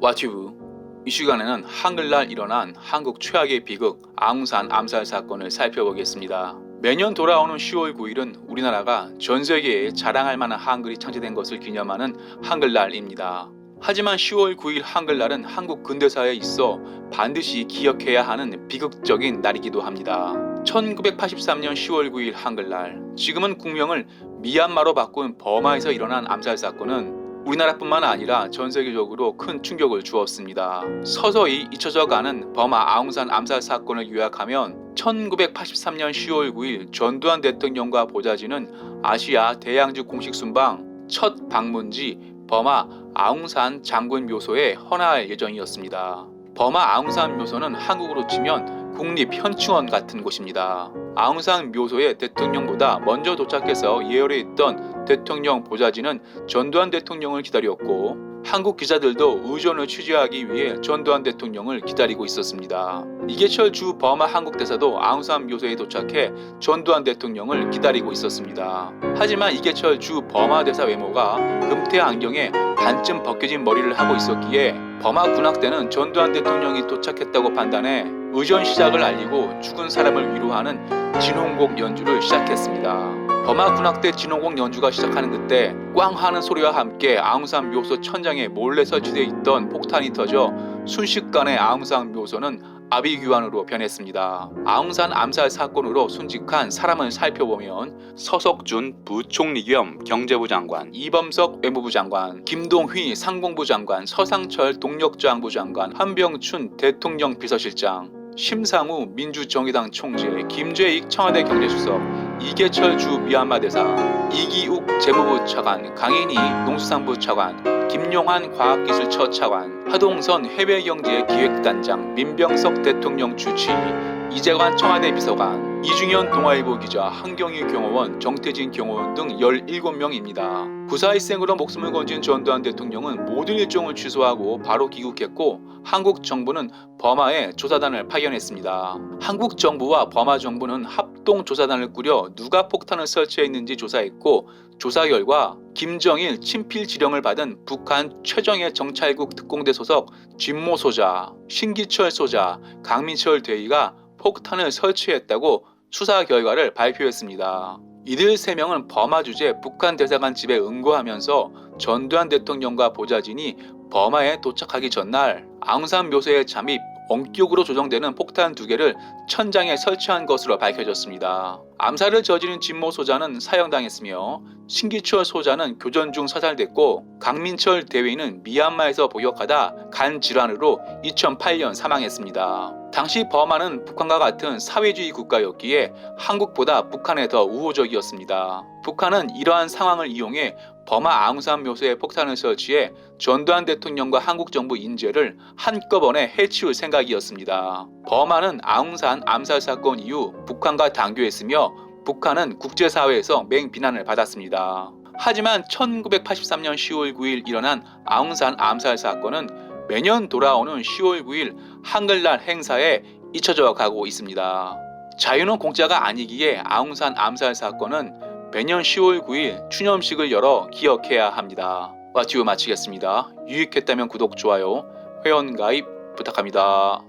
와튜브 이 시간에는 한글날 일어난 한국 최악의 비극 아웅산 암살 사건을 살펴보겠습니다. 매년 돌아오는 10월 9일은 우리나라가 전 세계에 자랑할 만한 한글이 창제된 것을 기념하는 한글날입니다. 하지만 10월 9일 한글날은 한국 근대사에 있어 반드시 기억해야 하는 비극적인 날이기도 합니다. 1983년 10월 9일 한글날, 지금은 국명을 미얀마로 바꾼 버마에서 일어난 암살 사건은 우리나라뿐만 아니라 전 세계적으로 큰 충격을 주었습니다. 서서히 잊혀져가는 버마 아웅산 암살 사건을 요약하면 1983년 10월 9일 전두환 대통령과 보좌진은 아시아 대양주 공식 순방 첫 방문지 버마 아웅산 장군 묘소에 헌화할 예정이었습니다. 버마 아웅산 묘소는 한국으로 치면 국립현충원 같은 곳입니다. 아웅산 묘소에 대통령보다 먼저 도착해서 예열에 있던 대통령 보좌진은 전두환 대통령을 기다렸고, 한국 기자들도 의전을 취재하기 위해 전두환 대통령을 기다리고 있었습니다. 이계철 주 버마 한국 대사도 아웅산 묘소에 도착해 전두환 대통령을 기다리고 있었습니다. 하지만 이계철 주 버마 대사 외모가 금태 안경에 반쯤 벗겨진 머리를 하고 있었기에 버마 군악대는 전두환 대통령이 도착했다고 판단해 의전 시작을 알리고 죽은 사람을 위로하는 진홍곡 연주를 시작했습니다. 버마 군악대 진홍곡 연주가 시작하는 그때 꽝 하는 소리와 함께 아웅산 묘소 천장에 몰래 설치되어 있던 폭탄이 터져 순식간에 아웅산 묘소는 아비규환으로 변했습니다. 아웅산 암살 사건으로 순직한 사람을 살펴보면 서석준 부총리 겸 경제부 장관, 이범석 외무부 장관, 김동휘 상공부 장관, 서상철 동력장부 장관, 한병춘 대통령 비서실장, 심상우 민주정의당 총재, 김재익 청와대 경제수석, 이계철 주 미얀마 대사, 이기욱 재무부 차관, 강인희 농수산부 차관, 김용환 과학기술처 차관, 하동선 해외경제기획단장, 민병석 대통령 주치, 이재관 청와대 비서관, 이중현 동아일보 기자, 한경희 경호원, 정태진 경호원 등 17명입니다. 구사일생으로 목숨을 건진 전두환 대통령은 모든 일정을 취소하고 바로 귀국했고, 한국 정부는 버마에 조사단을 파견했습니다. 한국 정부와 버마 정부는 합동조사단을 꾸려 누가 폭탄을 설치했는지 조사했고, 조사 결과 김정일 친필 지령을 받은 북한 최정예 정찰국 특공대 소속 진모 소자, 신기철 소자, 강민철 대위가 폭탄을 설치했다고 수사 결과를 발표했습니다. 이들 3명은 버마 주재 북한 대사관 집에 응거하면서 전두환 대통령과 보좌진이 버마에 도착하기 전날 아웅산 묘소에 잠입, 원격으로 조정되는 폭탄 2개를 천장에 설치한 것으로 밝혀졌습니다. 암살을 저지른 진모 소자는 사형당했으며 신기철 소자는 교전 중 사살됐고, 강민철 대위는 미얀마에서 복역하다 간 질환으로 2008년 사망했습니다. 당시 버마는 북한과 같은 사회주의 국가였기에 한국보다 북한에 더 우호적이었습니다. 북한은 이러한 상황을 이용해 버마 아웅산 묘소에 폭탄을 설치해 전두환 대통령과 한국 정부 인재를 한꺼번에 해치울 생각이었습니다. 버마는 아웅산 암살 사건 이후 북한과 단교했으며 북한은 국제사회에서 맹비난을 받았습니다. 하지만 1983년 10월 9일 일어난 아웅산 암살 사건은 매년 돌아오는 10월 9일 한글날 행사에 잊혀져 가고 있습니다. 자유는 공짜가 아니기에 아웅산 암살 사건은 매년 10월 9일 추념식을 열어 기억해야 합니다. 와튜브 마치겠습니다. 유익했다면 구독, 좋아요, 회원 가입 부탁합니다.